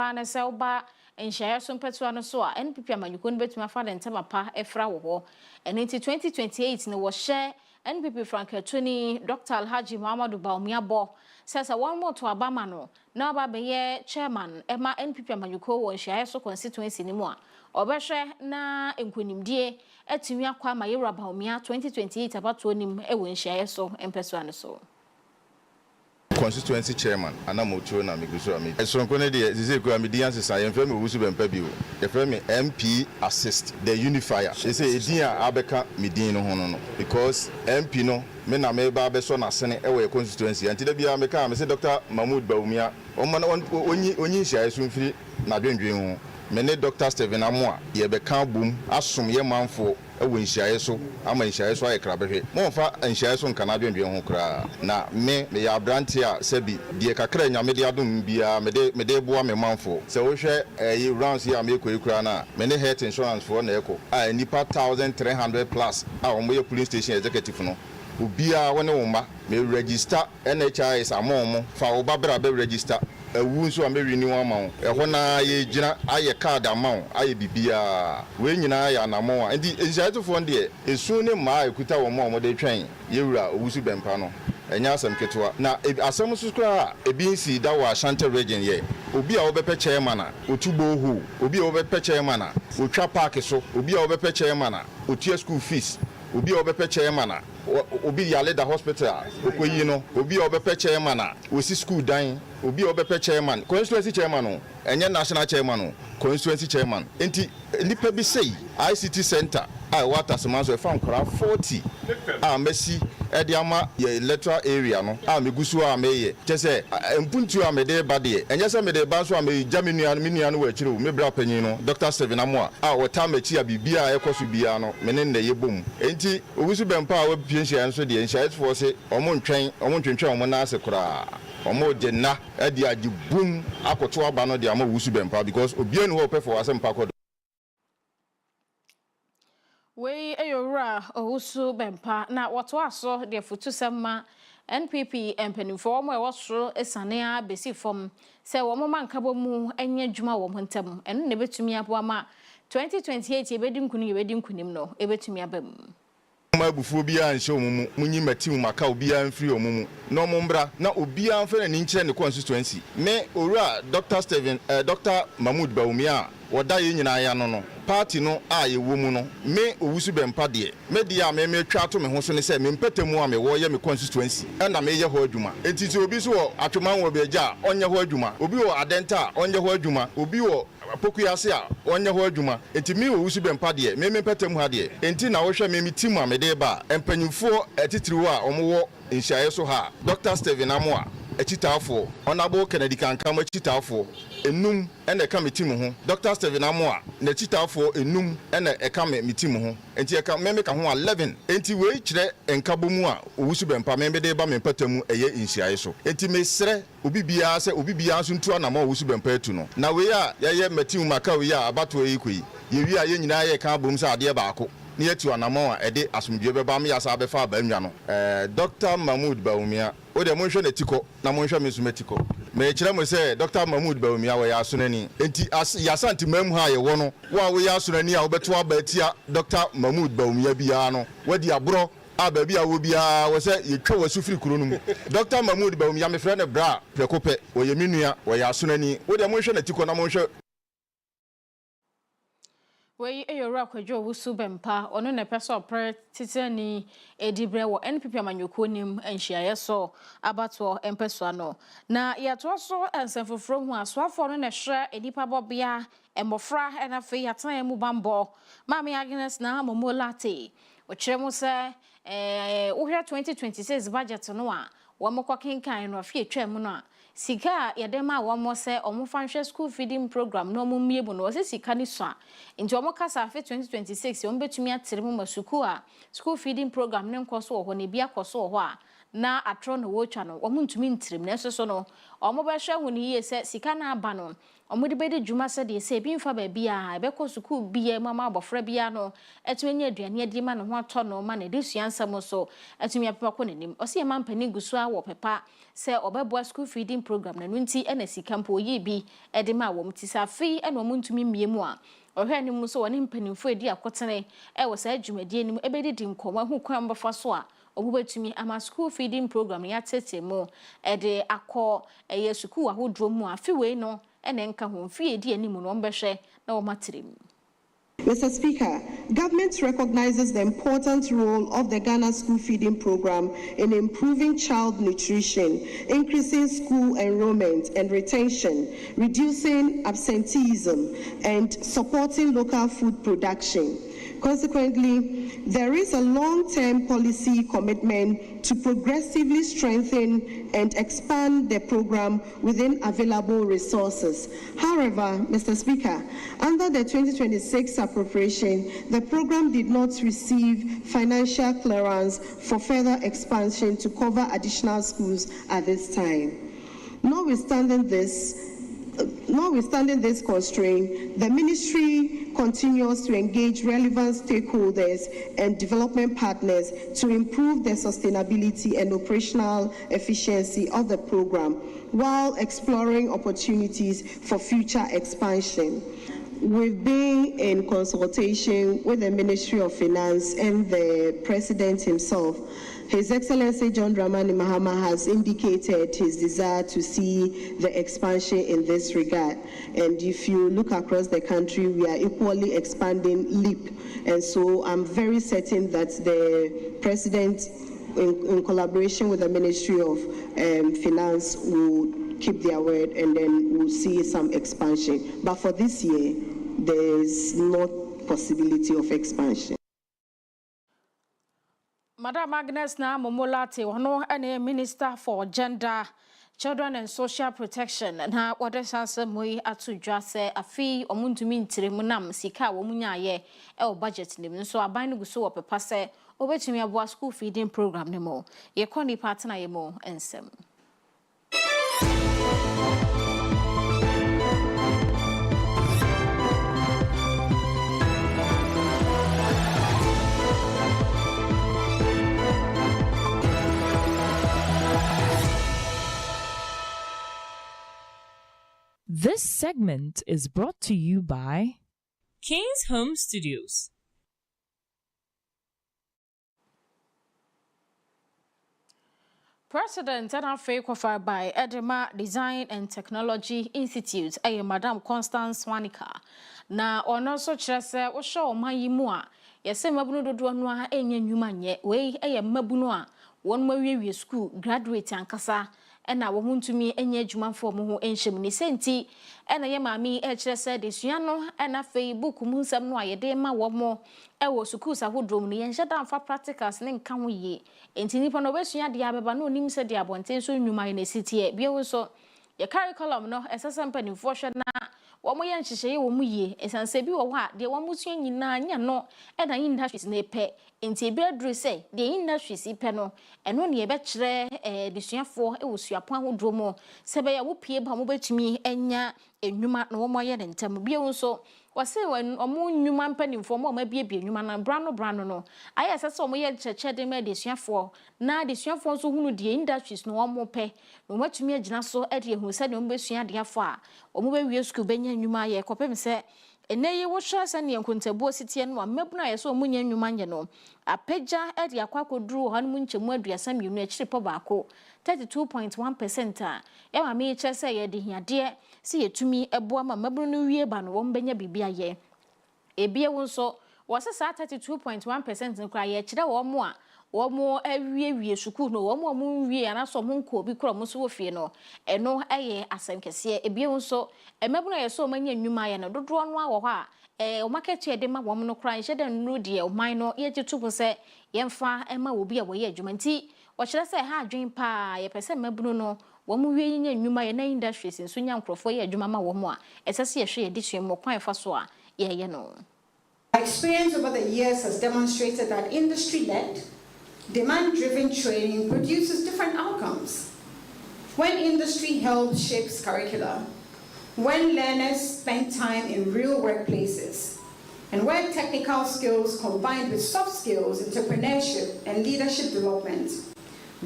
na sɛ woba nhyiaeɛ so mpɛtoa no so a NPP amanyuko no betumi afa de ntama pa efra wo ho ɛno nti 2028 no wɔhyɛ NPP frankatoni Dr. Agyemang Baumiabo sɛ wɔn moto abama no na aba bɛyɛ chairman ɛma NPP amanyuko wɔ nhyiaeɛ so constituency ni mu a ɔbɛhwɛ na nkonimdie atumi akwa ma yɛwura Baumia 2028 abato nim ɛwɔ nhyiaeɛ so mpɛtoa no so constituency chairman anamoto na migusu ami esonko ne de zizeko amidi ansesa yemfa me wusu bempa bi o yefra me MP assist the unifier they say edin a abeka midin no ho no because MP no me na me ba be so na sene e we constituency anti da bia me ka me say Dr. Mahmoud Baumia onyi nhia so mfiri na dwendwen ho me ne Dr. Steven Amoa ye be ka bom asom ye manfo ewo nhyiae so ama nhyiae so aye krabehwe mo mfa nhyiae so nka na dwendwen ho kra na me ya abranti a sebi de kakra nyame de adom bia me de boa me manfo se wo hwe rounds ya me kura na me ne health insurance for na eko a nipa 1300 plus a wo ye police station executive no obia wone wo ma me register NHIS amon fa wo babra be register ewu nso a me renew amount ehwo na ye gina aye card amount aye bibia we nyina ya namon ndi nhyatofo ndie esu ne ma ekuta wo mo de twen yewura owusu bempa no enya asem ketwa na asem susukra ebi nsi da wa Ashanti region ye obi a obepe chairman a otubo hu obi a obepe chairman a otwa park so obi a obepe chairman a otua school fees obi a obepe chairman a obi ya leda hospital okoyi no obi a obepe chairman a osi school dan obi a obepe chairman constituency chairman no enye national chairman no constituency chairman enti nipa bi sei ICT center a water semanso e fa nkora 40 a mesi ediama ye electoral area no a megusu a meye chese mpuntu a mede ba de enye se mede ba so a me jaminu no wa chire me bra panyin no Dr. Steven Amoa a wota machi a bibia ekoso bia no me ne nne ye bom enti owusu bempa a wapie nhia nso de nhia for se omo ntwentwen omo na ase kura omo jenna edi agibum akoto aba no de ama owusu bempa because obia no ho pefo asem pa we eyora owusu bempa na woto aso de futu semma NPP empanimfo mo e wosoro esane a besi fom se wo mo mankabo mu enya dwuma wo montam eno ne betumi aboa ma 2028 ebedi nkunim no ebetumi abam mabufu bia nche omumu munyi matim maka obia mfiri omumu no mombra na obia mfere ni nkyere ne constituency me owura Dr. Steven Dr. Mahmoud Baumia woda ye nyina ya no party no a ye wo mu no me owusu bempa de me dia me twa to me ho so ne se me mpetemu a me wo ye me constituency na me ye ho adwuma enti ti obi so wo Agyemang wo beja onye ho adwuma obi wo Adenta onye ho adwuma obi wo Pokuyase a onye ho adwuma enti me owusu bempa de me mpetemu ha de enti na wo hwe me timu a me de ba empanyimfo etitiriwo a omo nhyiae so ha Dr. Steven Amoa echitafo onabo Kennedy kankam echitafo enum ene ka metimu ho Dr. Steven Amoa na echitafo enum ene eka metimu ho enti eka me ka ho 11 enti we kire enkabomu a owusu bempa me de ba me patamu eye nhyiae so enti mesre obibia se obibia so ntu na ma owusu bempa etu no na we a ye metimu maka we a abato eyikoi ye wi a ye nyina ye ka bom sa ade baako ni etu anamo a ede asomdwe beba me yasa abefa abanwa no Dr. Mahmoud Baumia o de monhwe na tiko na monhwe me sumetiko me kire mo se Dr. Mahmoud Baumia wo ya asonani enti yasanti mam ha ye wo no wo ya asonani a wo beto abatia Dr. Mahmoud Baumia bia no wadi abro aba bia wo bia wo se yetwa wasufiri kuro no mu Dr. Mahmoud Baumia me frɛ ne bra prekope wo ye minua wo ya asonani wo de monhwe na tiko na monhwe we eyora kwadwo wusu bempa ono ne pese opre titani edibre wo NPP amanyoko nim enhyiaye so abato empeso no na yato so ensenfofro hu asoafo no ne hwe edipa bobia emofra enafe yatan mu bambo mama Agnes na momolate o kiremu se wo hwe 2026 budget no a wo mokwakenkan no afie twam no a sika yadema wamo se omufanhwe school feeding program no mumiebu no se sika ni so a nti omokasa afi 2026 ombetumi atere mu masuku a school feeding program ne nkoso wo ho ne bia koso wo ho a na atro no wo twa no omuntumi ntirim na so no omobehwe hu ne yie se sika na aba no omudi bede dwuma se de se bi mfa ba bia e be ko school bia mama abofra bia no etumi nya aduane adi ma no ho atɔ no ma na de suansam so etumi apepa ko nanim ɔse ma mpani guso a wo pepa se obeboa school feeding program na nunti ena sika mpo yi bi e de ma wo mti safi ena wo ntumi miemu a ohwe anim so woni mpanimfo edi akotene e wo sa adwumadie nim e bedi nkɔmɔ hu kwan bɛfa so a obubetumi ama school feeding program ya tete mu e de akɔ ye school ahodro mu afi we no ene nka ho fi edi anim no mbɛhwɛ na wo matrem. Mr. Speaker, government recognizes the important role of the Ghana School Feeding Program in improving child nutrition, increasing school enrollment and retention, reducing absenteeism, and supporting local food production. Consequently, there is a long-term policy commitment to progressively strengthen and expand the program within available resources. However, Mr. Speaker, under the 2026 appropriation, the program did not receive financial clearance for further expansion to cover additional schools at this time. Notwithstanding this constraint, the Ministry continues to engage relevant stakeholders and development partners to improve the sustainability and operational efficiency of the program while exploring opportunities for future expansion. We've been in consultation with the Ministry of Finance and the President himself. His Excellency John Dramani Mahama has indicated his desire to see the expansion in this regard. And if you look across the country, we are equally expanding LEAP. And so I'm very certain that the President, in collaboration with the Ministry of Finance, will keep their word, and then we'll see some expansion. But for this year, there is no possibility of expansion. Madam Agnes na Momolate ono ene Minister for Gender, Children and Social Protection na wode sanse moi atudwa se afi omuntumi ntiremu nam sika wo munyaye e budget nim nso aban no guso wo pepa se obetumi aboa school feeding program ne mo ye koni partner ye mo ensem. This segment is brought to you by King's Home Studios. President and Afia qualified by Edema Design and Technology Institute, Madam Constance Wanika. Na also chrese wo show mayimu a yese mabunu dodo no a enye nwuma nye we mabunu a won mawie school graduate ankasa ena wo huntumi enye adwumafo mo ho enhyem ni senti ena ye maami e chrese de sua no ena Facebook mu nsam no ayede ma wo mo ewo schools ahodrom no yenhye damfa practicals ne nka ho ye enti nipa no besua de abeba no onim se de abonten so nwuma ne sitie biewo so ye curriculum no esesempani mfo hwe na wo mo ye nhyehyeye wo mu ye esanse bi wo ha de wo mo sua nyina nya no ena industries na epe enti ebedru se de industries ipe no eno ne ebe kire de suafo e wo suapo ahodro mo se be ya wo pie ba mo betumi enya enwuma no wo mo ye ne ntam biewo so wase omo nnwuma mpanimfo mo ma biebie nnwuma na brano no aye asese omo ye cheche de me de suafo na de suafo so hunu de industries no omo pe no matumi agina so e de hu se de omo besua de afo a omo be wie school benya nnwuma ye kopem se eneye wo hwa se ne nkontabuo sitie no amabuna ye so omo nya nnwuma nye no apagya e de akwakoduru ho no nchemu aduasa mienu akire po baako 32.1% a e ma me che se ye de hiade si yetumi eboa ma mabunu no wie ba no wo mbenya bibia ye ebie wo nso wo se sa 32.1% nkra ye kire wo mo a wo mo awie sukuu no wo mo wie anaso mo nko obi kro mo so wo fie no eno eye asankese ebie wo nso mabunu ye so manya nnwuma ye no dodo no a wo ha o market ye de ma wo no kra nhye de no de o man no ye gyetubu se yemfa ema obi a wo ye adwumanti wo kire se ha adwen pa ye pese mabunu no wo mu wie nya nnwuma ye na industries nso nya nkrofo ye adwuma ma wo mo a esese ye hwe ye disue mo kwan fa so a ye no. Experience over the years has demonstrated that industry-led, demand-driven training produces different outcomes. When industry helps shapes curricula, when learners spend time in real workplaces, and where technical skills combined with soft skills, entrepreneurship, and leadership development,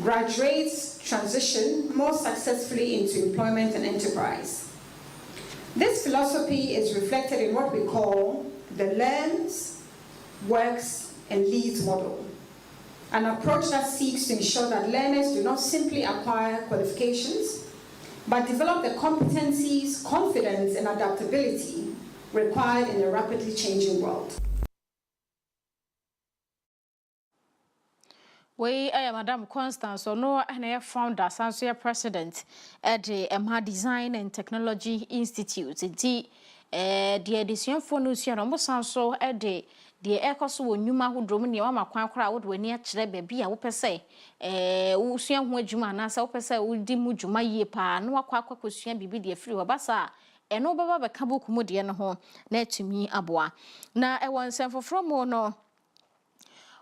graduates transition more successfully into employment and enterprise. This philosophy is reflected in what we call the learns, works, and leads model, an approach that seeks to ensure that learners do not simply acquire qualifications, but develop the competencies, confidence, and adaptability required in a rapidly changing world. I am Madam Constance, or no, and I founder, Sansuya President at the Emma Design and Technology Institute. The edition for Nusia, almost so at the Ecoso Numa who drove me on my crowd when near Chile, I will say, Usian Wajuma, Nasa, Pesa, would dimujuma ye pa, no aqua question be the free bassa, and no baba Kabu Kumudian home, net to me aboa. Now I want send for from no.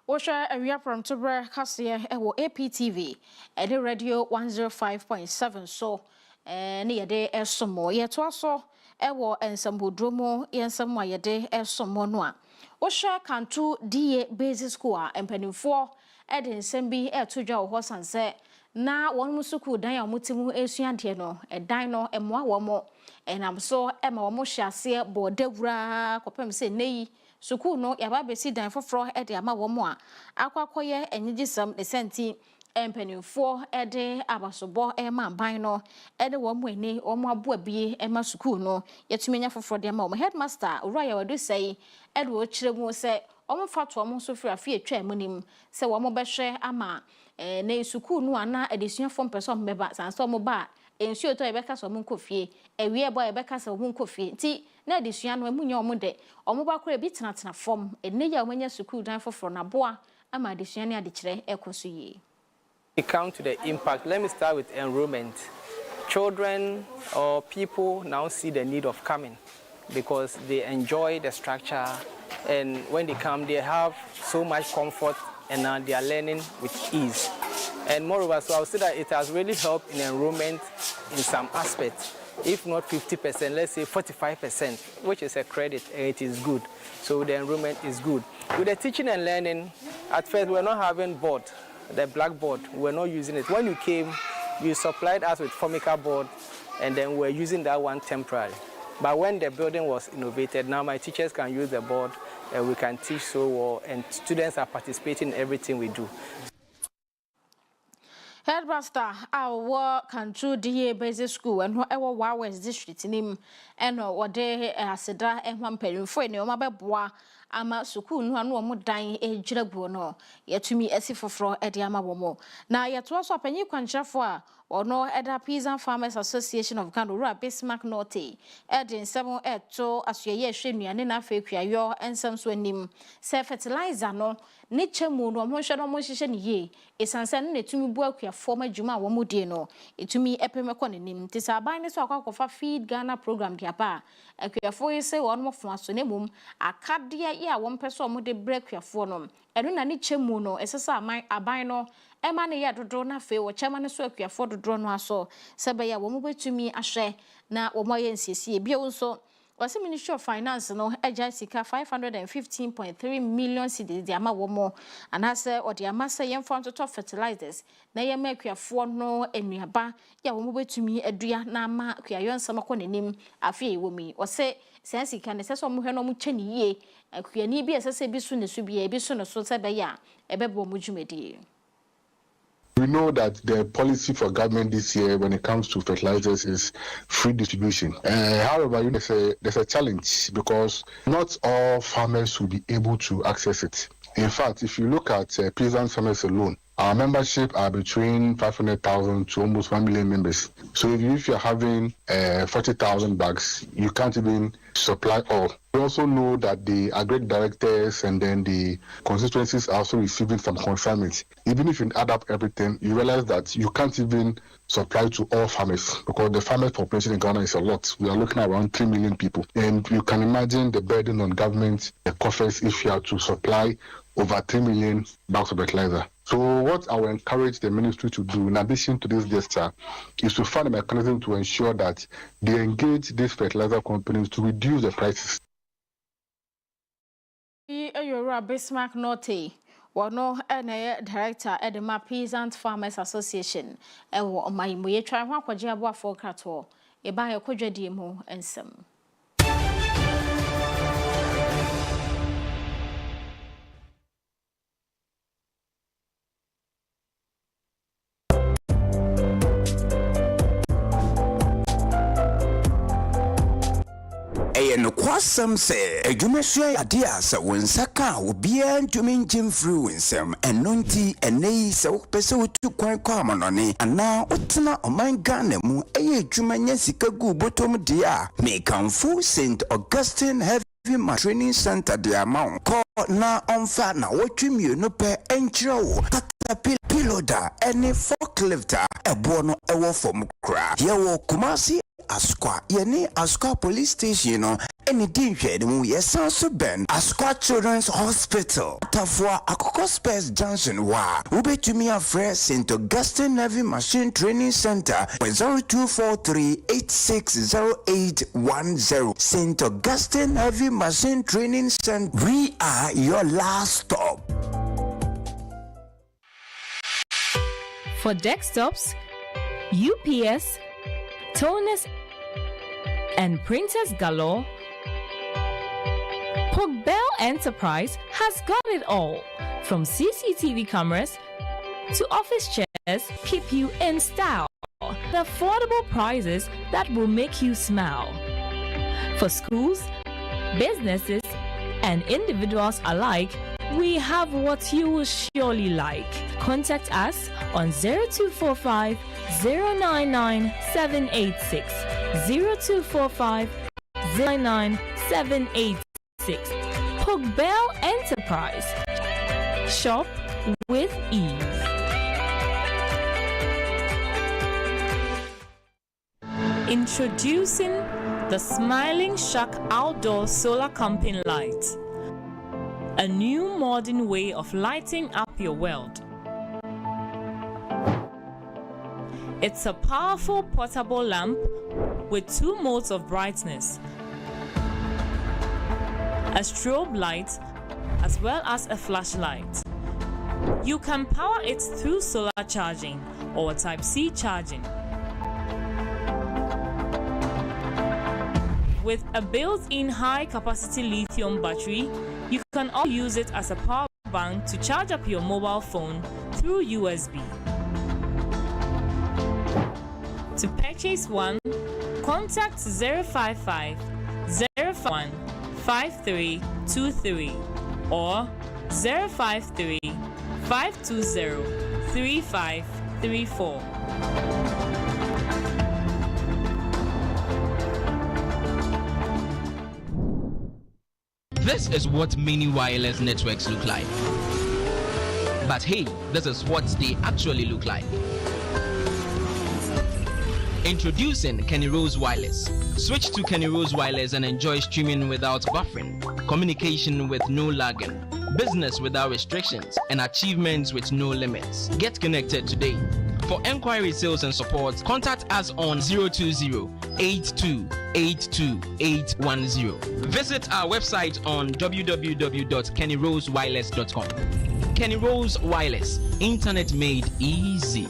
Osha area from Tobre Cassia ewo APTV at the radio 105.7 so near day esomo yet also ewo ensambodromo yensamwa yede esomo noa Osha Kantu DA Basic School and Penny4 at the Sembi Tuja horse and say na one musuku dan ya mutimu esuante no dan emwa womo enam so ema womo hyase bodewura kopem se nei suku no yaba besi dan foforo e de ama womo a akwakoye enyigisam de senti empanimfo e de abasobo e ma ban no e de womo eni womo abo abie e ma suku no yetumenya foforo de ama womo headmaster uraya wadu sei e de wo kiremu se womo fato womo so fira Afia twa amunim se womo behwe ama na suku no ana edisuafo mpeso mbeba sanso mo ba ensuo to ebeka so mo nkofie ewie bo ebeka so mo nkofie nti na edisua no amunye omo de omo ba kora bi tenatena fom enne ya omanya suku dan foforo na boa ama edisua ne ade kire ekoso yi. We come to the impact. Let me start with enrollment. Children or people now see the need of coming because they enjoy the structure, and when they come they have so much comfort and now they are learning with ease. And moreover, so I would say that it has really helped in enrollment in some aspects. If not 50%, let's say 45%, which is a credit, and it is good. So the enrollment is good. With the teaching and learning, at first we were not having board, the blackboard, we were not using it. When you came, you supplied us with Formica board, and then we were using that one temporarily. But when the building was innovated, now my teachers can use the board, and we can teach so well, and students are participating in everything we do. Headmaster, our Kantu DA Basic School and whatever West District in him and what they aseda and one penny for any omabeboa ama suku no anu omo dan ejirabu no yetumi esifoforo ede ama womo na yeto so apanyi kwanchafo a ono eda Peasant Farmers Association of Ghana Rural Bismarck Norte ede nsemo eto asuye hwenuane na afekuayo ensem so anim se fertilizer no ne chemu no mo hwe no mo hyehye ne ye esanse ne netumi bu akuafo madwuma wo modie no etumi epemekọ nenim tisa aban ne so akwakofa feed Ghana program dia ba akuafo yese won mo fo aso ne mum akade ya won peso mo de break akuafo no eno na ne chemu no esesa aban no ema ne ya dodo na fe wo chema ne so akuafo dodo no aso sebe ya wo mo betumi ahwe na wo mo ye nsiesie bia wo so was the Ministry of Finance no Sika 515.3 million cedis the ama womo and as or the amasa yem front to fertilizers na ye make your no enuaba ya womo betumi adua na ama kuayon samako nenim Afia womi or say sense can say so mo hwe no mo chani ye akuani bi esese bi so ne so bi e bi so no so se be ya ebebo mo dwumedi. We know that the policy for government this year when it comes to fertilizers is free distribution. However, there's a challenge because not all farmers will be able to access it. In fact, if you look at peasant farmers alone, our membership are between 500,000 to almost 1 million members. So if you're having 40,000 bags, you can't even supply all. We also know that the agri directors and then the constituencies are also receiving some consignments. Even if you add up everything, you realize that you can't even supply to all farmers because the farmers population in Ghana is a lot. We are looking at around 3 million people. And you can imagine the burden on government, the coffers, if you have to supply over 3 million bags of fertilizer. So what I will encourage the ministry to do, in addition to this gesture, is to find a mechanism to ensure that they engage these fertilizer companies to reduce the prices. You're Bismarck Norte. Wano ene director at the Peasant Farmers Association. Ewo my muye try wa kwaje abo afọ krato. Eba ye kodwedie mu ensem. No kwasam say adwumasua ade a se wonsaka obi antumi ngim free winsem enonti enei se wopese wotu kwan kwa amanone ana otena oman Ghana mu adwumanya sika gu botom de a mekanfo St Augustine Heavy Training Center de amount ko na onfa na wotwimie no pe enkyerɛwo piloda any forklifter ebo no ewo fom kra ye wo Kumasi Asqua yene Asqua police station no any din hwede mu yesanso ben Asqua Children's Hospital tafua Akoko Space Junction wa ubetumi afre St Augustine Heavy Machine Training Center 0243860810 St Augustine Heavy Machine Training Center. We are your last stop. For desktops, UPS, toners, and printers galore, Bell Enterprise has got it all. From CCTV cameras to office chairs, keep you in style. The affordable prices that will make you smile. For schools, businesses, and individuals alike, we have what you will surely like. Contact us on 0245 099 786 0245 099 786. Bell Enterprise. Shop with ease. Introducing the Smiling Shark Outdoor Solar Camping Light. A new modern way of lighting up your world. It's a powerful portable lamp with 2 modes of brightness, a strobe light as well as a flashlight. You can power it through solar charging or Type-C charging. With a built-in high-capacity lithium battery, you can also use it as a power bank to charge up your mobile phone through USB. To purchase one, contact 055 051 5323 or 053 520 3534. This is what many wireless networks look like. But hey, this is what they actually look like. Introducing Kenny Rose Wireless. Switch to Kenny Rose Wireless and enjoy streaming without buffering, communication with no lagging, business without restrictions, and achievements with no limits. Get connected today. For enquiry, sales, and support, contact us on 020-8282-810. Visit our website on www.kennyrosewireless.com. Kenny Rose Wireless, internet made easy.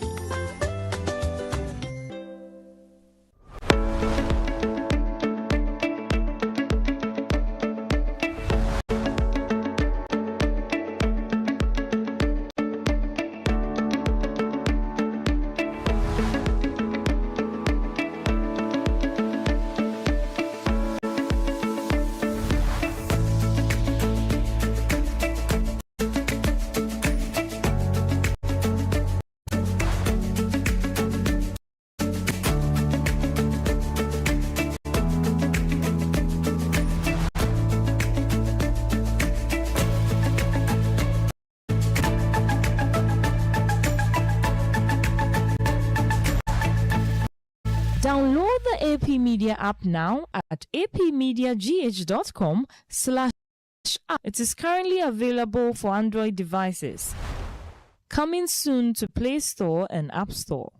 Download the AP Media app now at apmediagh.com/app. It is currently available for Android devices. Coming soon to Play Store and App Store.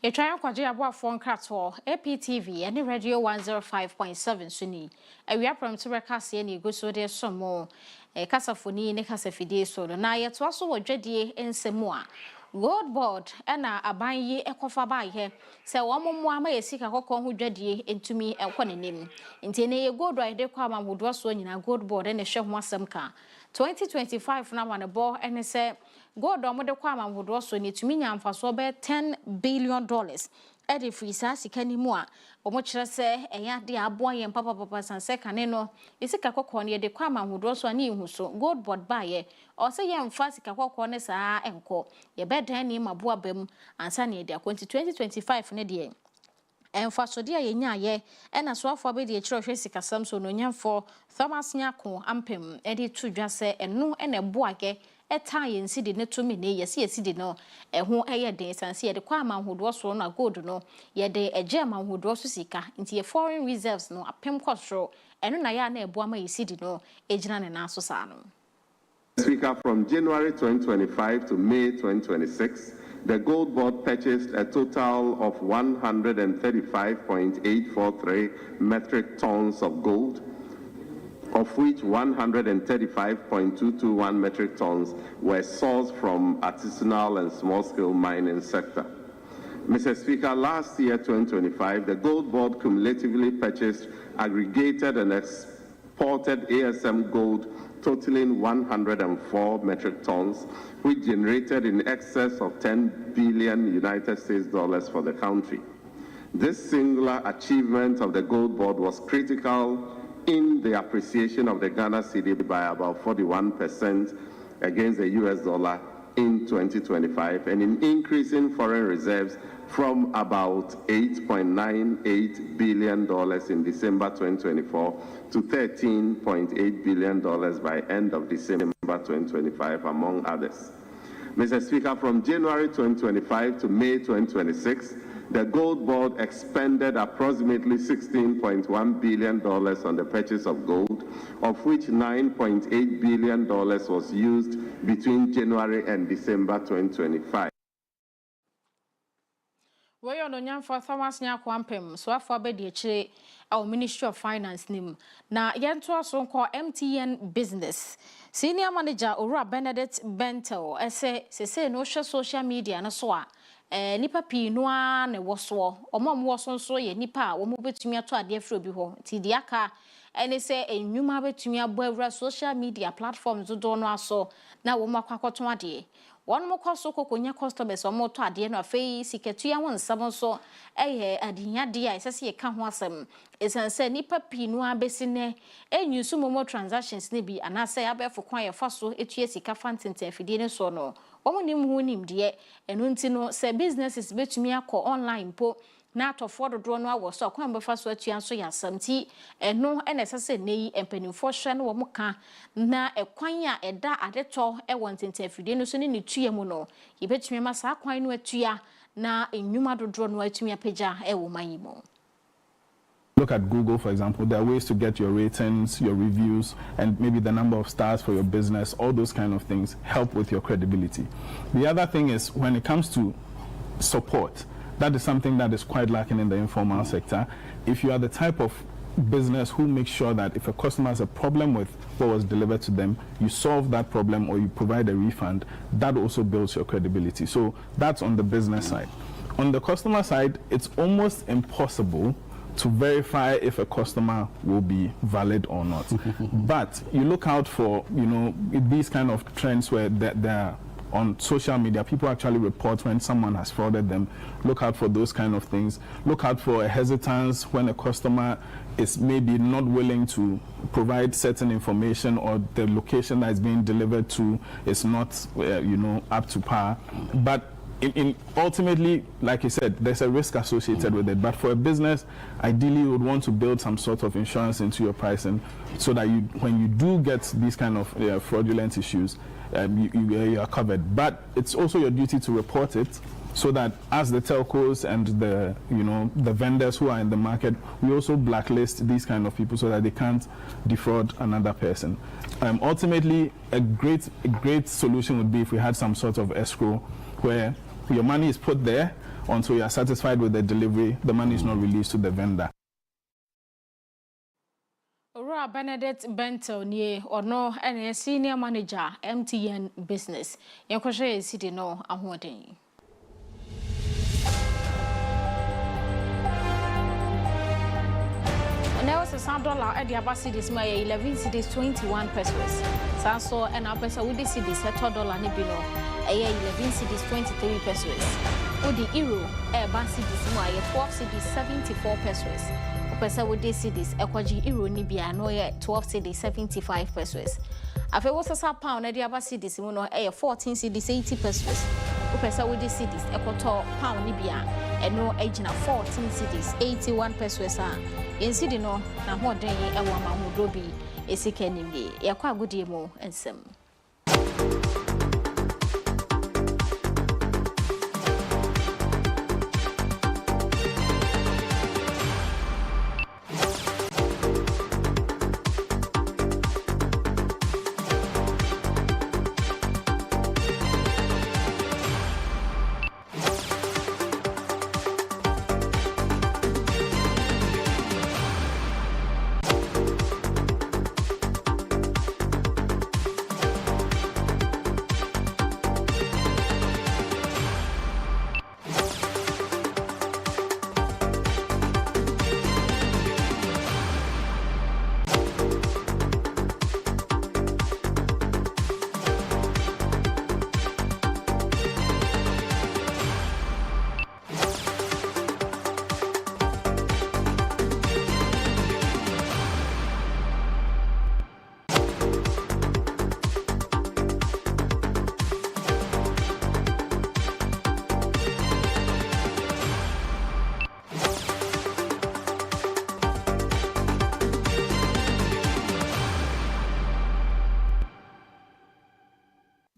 A trial kwaji abwa phone crato APTV and radio 105.7 suni. A we are from to recast any go so there some more. A casafoni ne casafide so na yet was so dreadie in Semua. Gold board and a banyi ekofa by here. Say one more may seek a hawk who dreadie into me and one name. Intene a gold ride kwama would was one in a gold board and a show one some car. 2025 now on a ball and say God the kwama would also need to mean for so $10 billion. Eddie Frisa sikani mua. Omochira se eya de aboy and papa sanse kaneno. Isika kokoni de kwama would also ani huso gold board baye. Or say yam fasika kokone sa enko. Ye bed any mabua bem and sunny de 2025 nedie. And for so dear ye, and as well for be the church sikasam so no yam for Thomas Nyako ampem Eddie to just say and no and a boake. A tie city ne to me, yes, city no, and who a days and see the Kwama who was one a good no, yet they a German who draws to seeker into a foreign reserves no, a pem costro, and no Nayana Buama city no, Agenan and Asosano. Speaker, from January 2025 to May 2026, the Gold Board purchased a total of 135.843 metric tons of gold, of which 135.221 metric tons were sourced from artisanal and small-scale mining sector. Mr. Speaker, last year, 2025, the Gold Board cumulatively purchased, aggregated and exported ASM gold totaling 104 metric tons, which generated in excess of $10 billion United States dollars for the country. This singular achievement of the Gold Board was critical in the appreciation of the Ghana cedi by about 41% against the US dollar in 2025, and in increasing foreign reserves from about $8.98 billion in December 2024 to $13.8 billion by end of December 2025, among others. Mr. Speaker, from January 2025 to May 2026, the Gold Board expended approximately $16.1 billion on the purchase of gold, of which $9.8 billion was used between January and December 2025. We are no for Thomas Nyakwampem, so after be our Ministry of Finance nim. Na yento so called MTN Business. Senior Manager Ora Benedict Bentel, say no social media na so nipa pi no a ne woso omom woso so ye nipa wo mo betumi ato ade afro bi ho ti di aka ene se enwuma betumi abo awra social media platforms do no aso na wo mo akwakoto ade won mo kwaso kokonya customers o mo to ade no afei siketua won nsam so adinya de a isese ye ka ho asem esanse nipa pi no a besine enyusu mo transactions ne bi anase abefo kwan ye faso etua sika fantente afidie ne so no omunim hu nim de enunti no se businesses betumi akọ online po na atofo dodo no awo so kwan befa so atua so ya samti eno enesese nei empanimfo hwe no wo muka na ekwan a eda adeto ewontinti afidie no so ne ne tua mu no yebetumi ma sa kwan no atua na enwuma dodo no atumi apeja ewo manimo. Look at Google, for example. There are ways to get your ratings, your reviews, and maybe the number of stars for your business. All those kind of things help with your credibility. The other thing is when it comes to support, that is something that is quite lacking in the informal sector. If you are the type of business who makes sure that if a customer has a problem with what was delivered to them, you solve that problem or you provide a refund, that also builds your credibility. So that's on the business side. On the customer side, it's almost impossible to verify if a customer will be valid or not. But you look out for, these kind of trends where they're on social media, people actually report when someone has frauded them. Look out for those kind of things. Look out for a hesitance when a customer is maybe not willing to provide certain information, or the location that is being delivered to is not, up to par. But ultimately, like you said, there's a risk associated with it. But for a business, ideally, you would want to build some sort of insurance into your pricing, so that when you do get these kind of fraudulent issues, you are covered. But it's also your duty to report it, so that as the telcos and the vendors who are in the market, we also blacklist these kind of people so that they can't defraud another person. Ultimately, a great solution would be if we had some sort of escrow where your money is put there until you are satisfied with the delivery. The money is not released to the vendor. Ora Benedict Bento nie ono ene senior manager MTN business. Yenkoshe city no ahoden. Now it's $1 at the abasi this my 11 cities 21 pesos. Sanso and our pesa would cities $1 nibino. 11 cities 23 pesos. Udi euro basi this my 12 cities 74 pesos. Pesa would cities ekwaji euro nibia no 12 cities 75 pesos. Afe was a pound at the abasi this no 14 cities 80 pesos. Pesa would cities ekwato pound nibia and no age na 14 cities 81 pesos. In city no na ho den e wa ma ho dobi esika nimye yakwa agudie mo ensem.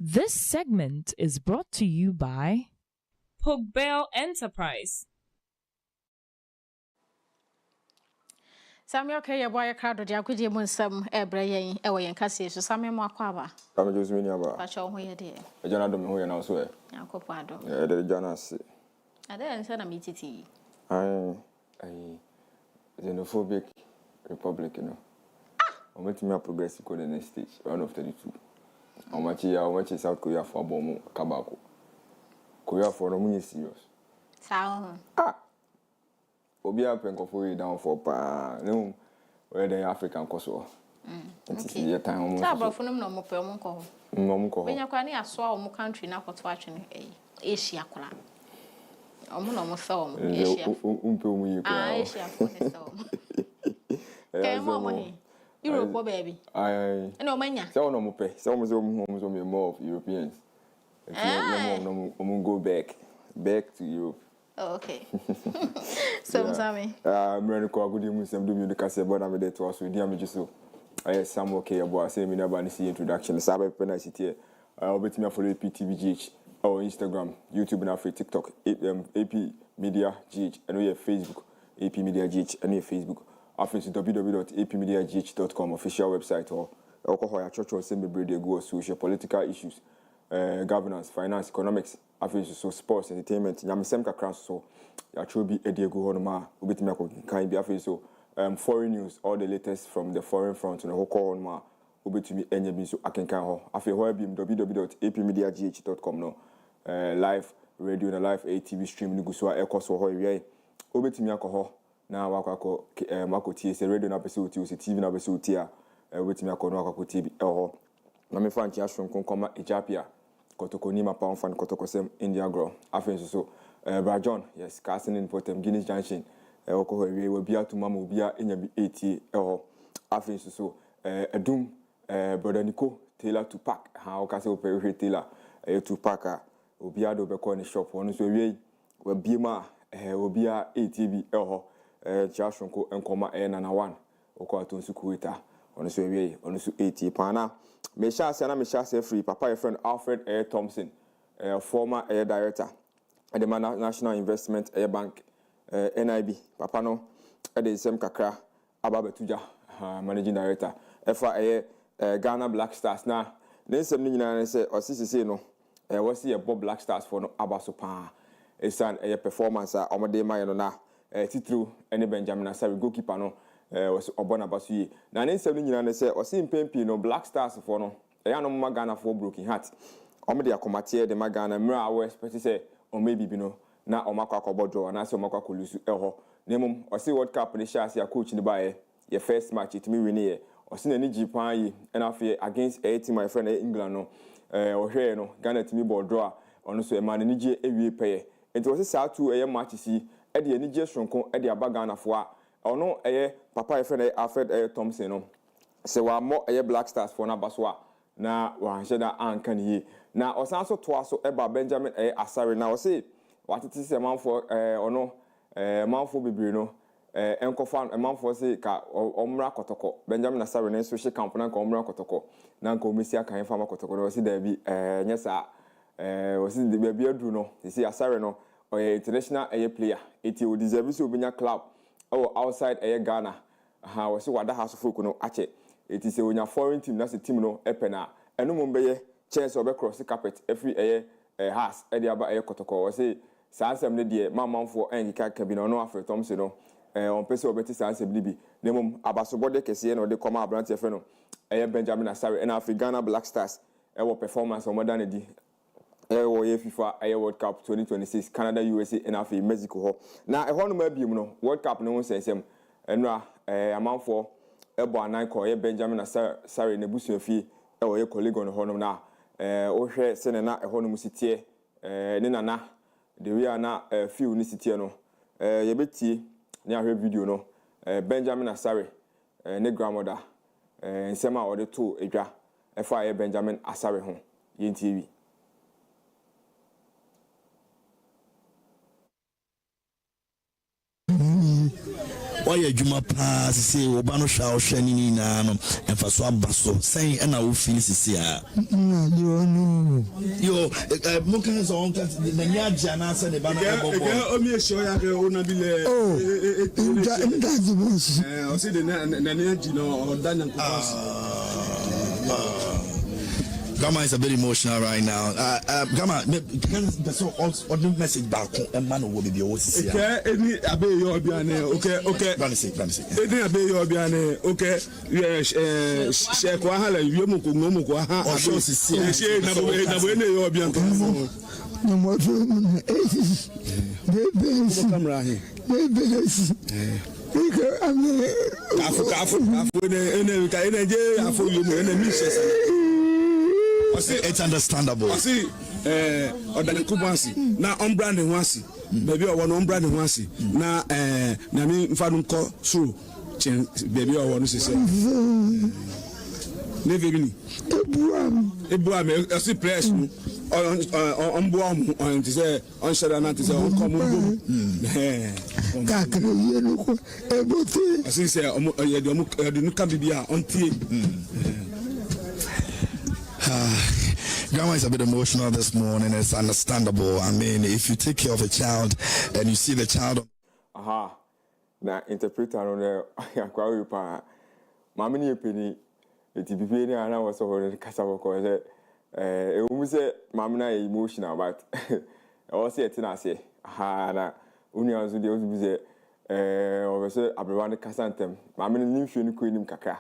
This segment is brought to you by Pogbell Enterprise. Samuel Kaya boy crowd dia kudie mu nsam ebre yen e wo yen kase so Samuel mu akwa ba. Samuel Joseph ni aba. Pa cho ho ye de. E jana do me ho ye na so e. Yakopo ado. E de jana se. Ade ense na mititi. Ai xenophobic republic, O metimi progressive ko the stage, one of 32. O machi South Korea for bomu kabako. Korea for no munye serious. Sao. Obi a penkofo yi down for pa. No where the African koso. Okay. Your time almost. Sa brofo no mo pe mo ko ho. Mo ko ho. Benya kwa ni aso a mo country na koto atwene Asia kola. Omo no mo sa omo Asia. Umpe omo yi ko. Asia ko ne sa omo. Ke mo he. Europe baby. Ai. No manya. Se ono mo pe. Se omo me more of Europeans. No go back to Europe. Oh, okay. So Sammy. I'm ko agudi mu sem do mi do kase bona me dey to aso di am so. Samuel Kaya boy say me never see introduction. Sabe pena city. Obetimi follow PTVGH or Instagram, YouTube and TikTok. AP Media GH and we have Facebook. AP Media GH and we have Facebook. After www.apmediagh.com official website or alcohol church or same brady go social political issues, governance, finance, economics, after so sports, entertainment. Yamisem kakran so ya chobi ediego honoma ubitimi kan bi after so foreign news, all the latest from the foreign front and hoko honoma ubitimi enye bi so akenkan ho. After www.apmediagh.com no live radio and live ATV stream ni guso e koso ho ye ubitimi akoho na wakako mako tie se radio na pese uti se TV na pese uti a wetimi akọ no wakako tie bi eho na me fa ntia shonko koma ejapia kotoko ni ma pa fan kotoko sem India grow afen so Bra John yes casting in Potem Guinness Junction oko we bi atuma ma obi a enya bi 80 eho afen so edum brother Nico Taylor to pack ha o ka se o pe Taylor to pack a obi a do be call ni shop won so we bi ma obi a 80 bi eho Chashonko enkoma nana 1 oko atonsu kuita on so we on so 80 pana me sha se na me sha se free papa your friend Alfred Thompson former director at the National Investment Bank NIB papa no at the same kakra ababetuja managing director FA Ghana Black Stars na nsem nyina say osisi no was see Bob Black Stars for no abaso pa esan performance a omode man no na titru ene Benjamin Asare goalkeeper no was obona basu yi na nsem nyina ne say osi mpempi no Black Stars for no no ma Ghana for broken heart omode akomate de ma Ghana mra awe expect say o maybe bi no na omakwa akobodro na say omakwa kolusu eho nemum osi World Cup ne sha ya coach ni bae your first match it me win here osi na ni jipan yi and Afia against a team my friend England no ohwe no Ghana team ball draw ono so e man ni je ewie peye enti osi sa tu match si e de ni je sonko e de aba Ghana fo a ono papa your friend Alfred Thompson no se wa mo Black Stars for na baso na wa heda anka ni na osan so to aso eba Benjamin Asare na osi watiti se manfo ono manfo bibiri no enkofa manfo se ka omra kotoko Benjamin Asare na so she camp na ka omra kotoko na ka omesi aka hen fama kotoko no osi da bi nyesa osi de bia adu no si Asare no international player eti o deserve so obinya club outside Ghana ha osi wada house folk no ache eti se onya foreign team na se team no epena eno mo mbeye chance obe cross the carpet every has e dia ba kotoko o say sansem ne de mamanfo enkika kabina no Afre Thompson no on pese obeti sansem libi nemum abasobode kese no de koma abrante fe no Benjamin Asare na Afri Ghana Black Stars wo performance o modern di wo FIFA World Cup 2026 Canada USA and Afri Mexico ho na ho no ma bium no World Cup no sensem enra amanfo ebo anan ko Benjamin Asare ne busuafie wo colleague on ho no na ohwe sene na eho no musitie ne nana de we na few ni sitie no ye betie ne ahwe video no Benjamin Asare ne grandmother nsema o de to edwa efa Benjamin Asare ho ye TV Oya adwuma pa sisi oba no hwa ohwa ni na no emfa so abaso sen na wo feel sisi a yo mo kan so on kan na nya agia na se ne ba na bobo o mi ehio ya ke o na bi le nda jibos o se de na nya agi no o da nyan ko Gama is a bit emotional right now. Gama, there's also message back. A man will be your sister. Okay, any abe yo biane. Okay. Vanisi. Any abe yo biane. Okay. Yes. Share kwa hala yemo ko ngomo kwa ha. O show sister. Share na bo ene yo biane. No more. Baby. Camera here. Baby. Kafu ene je afu yomo ene misses. It's understandable. I see, Odani Kubansi. Now, on branding wansi. Baby, I want on branding wansi. Now, Nami Fadun call through. Baby, I want to say. Never been. Ebuam, I see press on Buam on to say, on Shadana to say, on common. I see, say, you can't be on tea. Grandma is a bit emotional this morning. It's understandable. I mean, if you take care of a child and you see the child. Aha. Na interpreter on there. Akwa pa. Mama ni epeni. Eti bibi ni ana was so kasa ko say we say mama na emotional but I say it na say aha na uni anzu de ozu say o say abrewa kasa ntem. Mama ni nhwe ni ko enim kakra.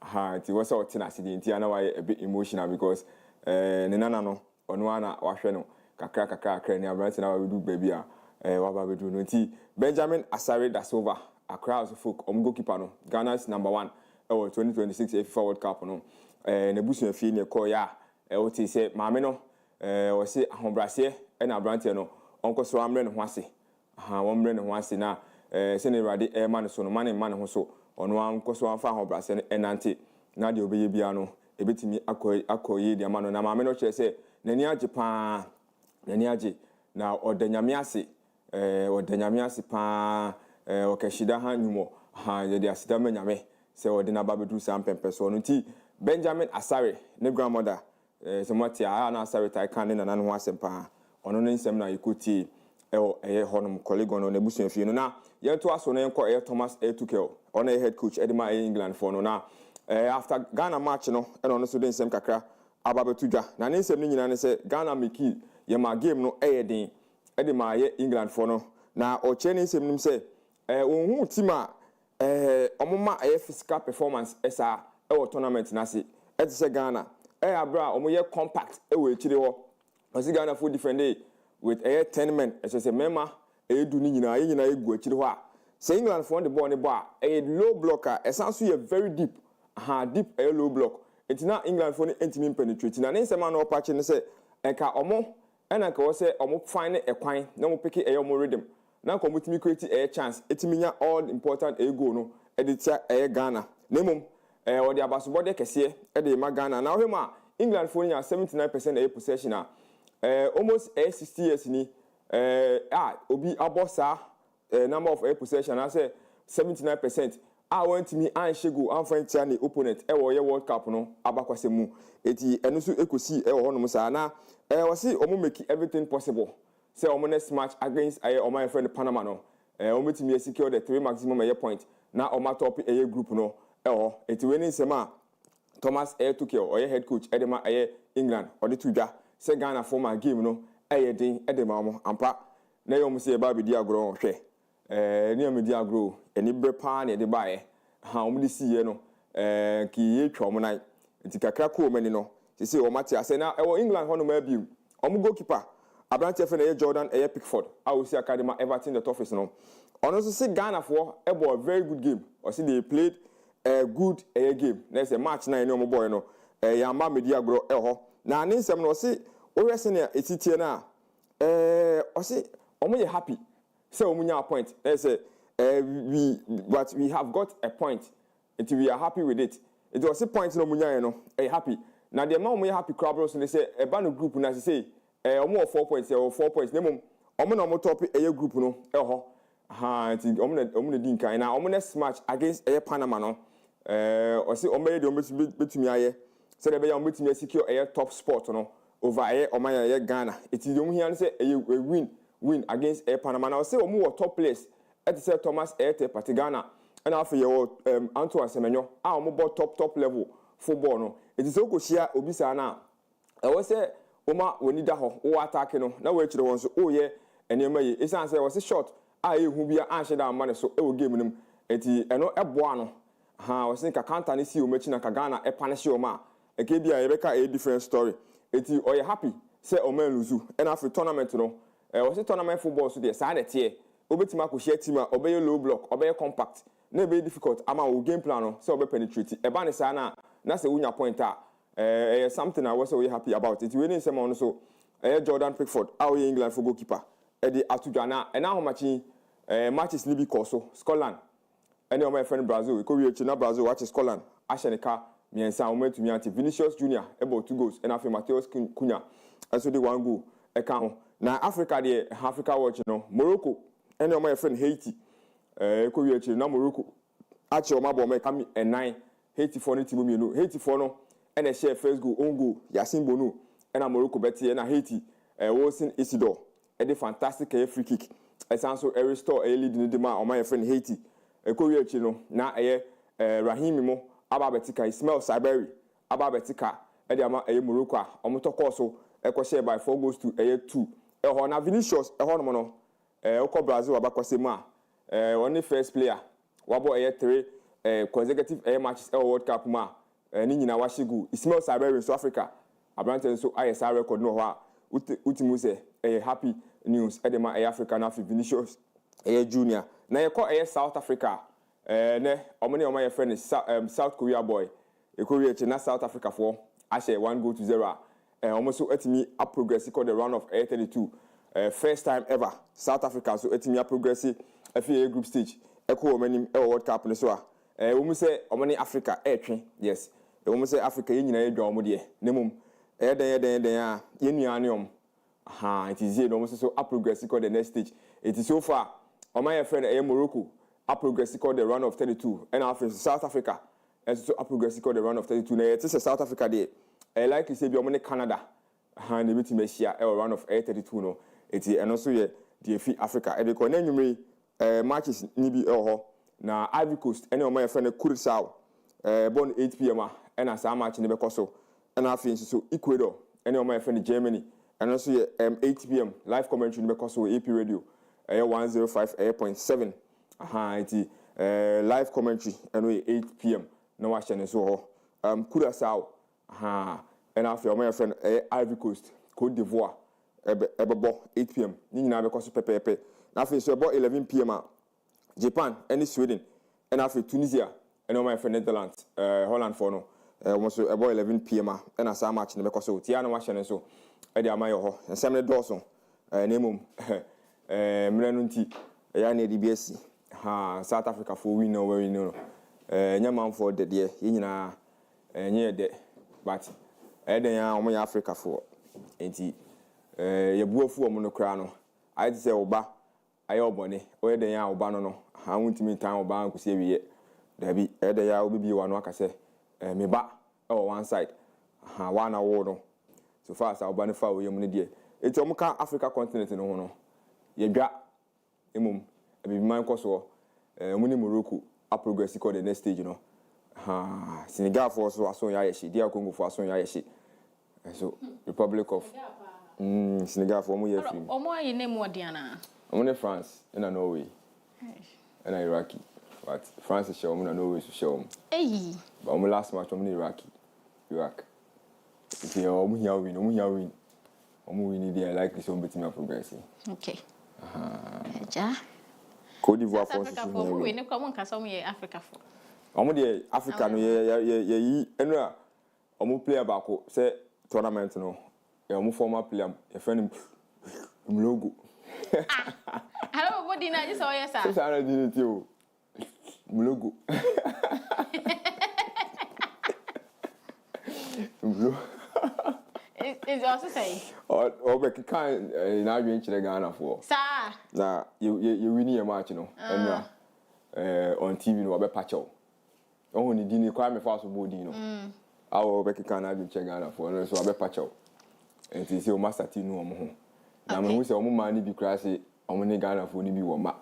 Aha, it was all tina accident. Ana why a bit emotional because nana no ono ana wahwe no kakra ni abrante na we do baby a waba be do no nti Benjamin Asare da Silva Accra as folk goalkeeper no Ghana's #1 2026 FIFA World Cup no na busu afie ne call ya o ti say maame no o se ahobrase na abrante no onko so amre ne ho ase wo mre ne ho ase na se ne rade e ma ne so no ma ne ho so ono anko so amfa ahobrase ne enante na de obeye bia no ebetimi akoyi de ama no na maame no kire se nani age pa nani age na odanyame ase odanyame ase pa okashida ha nyumo ha ye de asida manyame se odina babedru sam pempe so no ti Benjamin Asare ne grandmother se moti a na Asare tai kan ne nana no asem pa ono ne nsem na yikuti eye honum colleague no na busu afie no na ye to aso no enko Thomas Tuchel ono head coach edema England for no na after Ghana match no eno no so den nsem kakra ababetudwa na ne nsem no nyina ne se Ghana meki ye ma game no den edema ye England for no na o che ne nsem nim se ohun tima omoma physical performance esa tournament na se se Ghana abra omoye compact we chire ho osi Ghana for defend with 10 men say mema du ni nyina egu chire ho a say England for the ball ne ball low blocker esanso ye very deep deep low block it na England for entimi penetrate na ne nsema na opache ne se enka omo ena ka wo se omo find ekwan na mo pick omo rhythm na ko mutimi create chance etiminya all important goal no editia Ghana nemom the abasobode kese de ma Ghana na ohema England for 79% possession almost 60 years ni obi abosa number of possession I say 79% want me an shego an find tiani opponent wo ye World Cup no abakwase mu eti eno so ekosi ho no sa na wasi omo make everything possible say omo next match against my friend Panama no omo timi secure the 3 maximum point na omo top group no eti we ni sema Thomas Tuchel head coach edema England odi tudwa se Ghana former game no den edema mo ampa na yom se ba bi di agro hwe ni am di agro eni bre pa na de bae ha om di siye no ki ye twom nan enti kakra ko mani no se o mate ase na England hono ma bi goalkeeper Abrante fe na Jordan Pickford si academy Everton the toughest no ono so se Ghana for a very good game or see they played a good game. There's a match na any boy no. Yamba media grow ho. Na ni nsem no see o rese na etitie na o see omo ye happy. Say omunya point. There's we have got a point. Until we are happy with it. It was a point no munya no happy. Na the man omo happy crowd so they say e ba no group na say omo 4 points 4 points. Nemom omo na omo top group no ho. Ha ti omo na din kan na omo next match against Panama no o se omo ye de omo betumi aye se de be ya omo betumi secure top spot no over omo Ghana it is omo here say win against Panama na o se omo top place et say Thomas Partey Ghana and Afia Antoine Semenyo omo ball top level football no it is okoshia obisa na o se oma woni da ho o attack no na we kire won so o ye enema ye isan say o se short hu bia anhye da amane so game nim enti eno eboa no o se ka counter ni si o machi na ka Ghana punish o ma ke bia ye beka different story enti o ye happy say o man luzu and after tournament no o se tournament football so dey sa de tie obetima ko share team obey low block obey compact na be difficult ama o game plan no say obey penetrate e ba ne sa na say unya point something I was so happy about it we need someone so Jordan Pickford England for goalkeeper the Atugana and now matching matches Libby Koso, Scotland. And my friend Brazil, we could reach Brazil, watch Scotland, Ashanika, me and Sam went to me anti Vinicius Jr. about 2 goals, and after Mateus Cunha, and so the 1 goal account. Now Africa, the Africa watch, Morocco, and my friend Haiti, could reach now Morocco. Actually, my boy come and 9, Haiti for no, Haiti for no, and a share first goal, own goal, Yasin Bonu, and a Morocco Betty and a Haiti, Wilson Isidore. A fantastic free kick. It's also a restore a lead in the man on my friend Haiti. A Korea chino, now Rahimimo, Ababetika, Ismail Saberi, Ababetika, Ediama, a Morocco, Omotokoso, a share by 4 goals to a 2. A Hona Vinicius, a Hormono, Oko Brazil, Abakosema, only first player, Wabo a 3 consecutive matches, World Cup ma, Nina Washigu, Ismail Saberi in South Africa, Abranton so ISR record no ha, Utimuse, a happy news edema African Vinicius Junior na ye call South Africa ne omani oma ye friend South Korea boy e Korea che na South Africa for ashe 1-0 almost so etimi a progress called the round of 32 first time ever South Africa so etimi a progress Afia group stage eko omani World Cup ne so a we say omani Africa twen yes we say Africa ye nyina ye dwa omo de ne mum den a ye nuaneom it is here almost so a progress called the next stage it is so far omani friend Morocco a progress called the round of 32 and after South Africa so a progress called the round of 32 na it is South Africa there likely say be omani Canada they meet Mesia round of 32 no it and also ye the Africa e because na nwumre matches ni bi na Ivory Coast any omani friend Curacao born 8 p.m. and as a match ni be koso and after so Ecuador any omani friend Germany and also ye 8 p.m. live commentary ni be koso AP radio 105.7 it live commentary and 8 p.m. no watch channel so Curacao and after my friend Ivory Coast Côte d'Ivoire ebo 8 p.m. ni nyina be koso pepepe na after so about 11 p.m. Japan and Sweden and after Tunisia and my friend Netherlands Holland for no almost about 11 p.m. and as a match ni be koso tia no watch channel so e dey amayo ho nsem ne dawson nemum mrenunti ya na DBS South Africa for we know where we know nyama for the there nyina nye de but eden ya omo ya Africa for enti ye buofu omo no kra no I say oba aye obone o eden ya oba no ha wuntimi tan oba ankusi ewiye dabi eden ya obibi wa no aka say me ba one side one award no so far as oba no fa o yem ne de enti omo ka Africa continent no ho no ye dwa emum ebibi man koso muni Morocco a progress called the next stage you know Senegal for so aso ya yeshi dia Congo for aso ya yeshi so Republic of Senegal for mu ye free omo ayi name wodiana omo France and Norway and Iraqi but France is show na Norway so show but omo last match omo Iraq if you omo here win omo win there like this omo betima progressing okay ja Côte d'Ivoire for Africa for we ne kwa monka so ye Africa for omo de Africa no ye enu a omo player ba ko say tournament no e omo former player e friend logo hello body na just o yes sir so ara di ti o logo is also say o be kan na adwen kire Ghana for sir na you win your match no enu on TV no be pacho oh ni dini kwa me fa so body no awo be kika na adwen kire Ghana for no so be pacho enti se o master team no omo ho na me hu se omo ma ni bi kra se omo ni Ghana for ni bi wo ma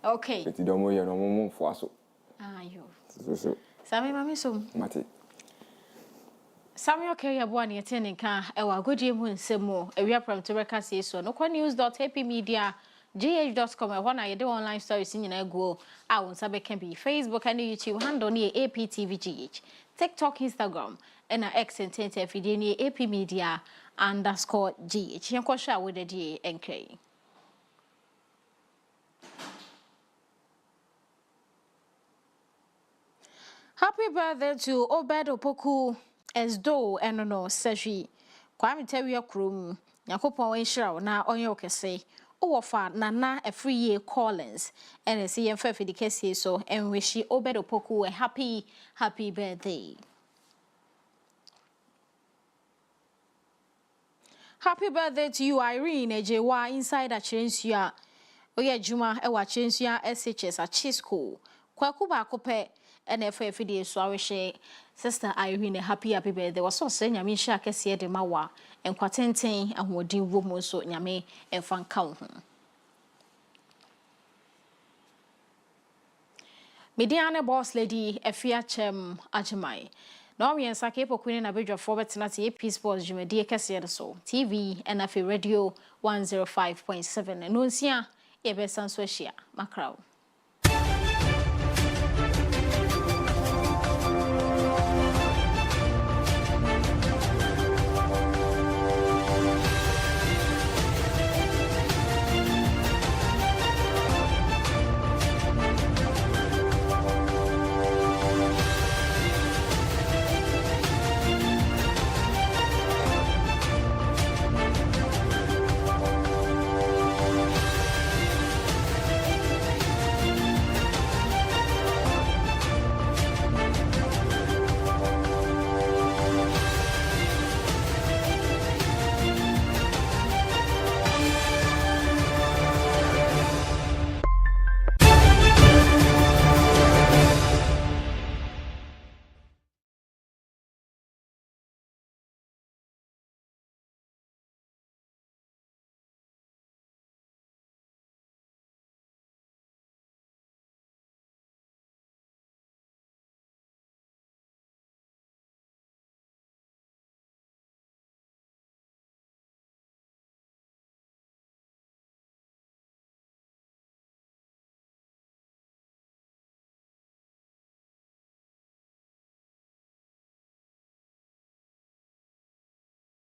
okay enti domo ye no omo mfo aso ayo so sami mami so mate Samuel Kyem bo an yete nka e wa godie mu nsemo ewia pram to reka se so no news.happymedia.gh.com e na yede online stories nyina go a won sabe kan bi Facebook and YouTube handle ni APTVGH TikTok Instagram and X and video ni APmedia_GH yanko sha wo de die enkai Happy birthday to Obed Opoku Esdo enono seji Kwame Tewia krom yakopon enhira na onye okese owofa nana Afriye Collins and see yemfa fidikese so and wish Obed Opoku a happy birthday. Happy birthday to you Irene Ejewa inside Achirensua oye juma e wa Achirensua SHS Achisco kwaku ba kope NFFD so awe Sister Irene happy birthday was so say nyame hia kese de mawa enkwatenten ahodi wo mu so nyame emfa nka ho Mediane boss lady Afia Kyem Agyemang no we ensake pokuni na bedwafo betena te Peace Sports jumadi kese de so TV and Afia radio 105.7 no nsia e be sanso hia makraw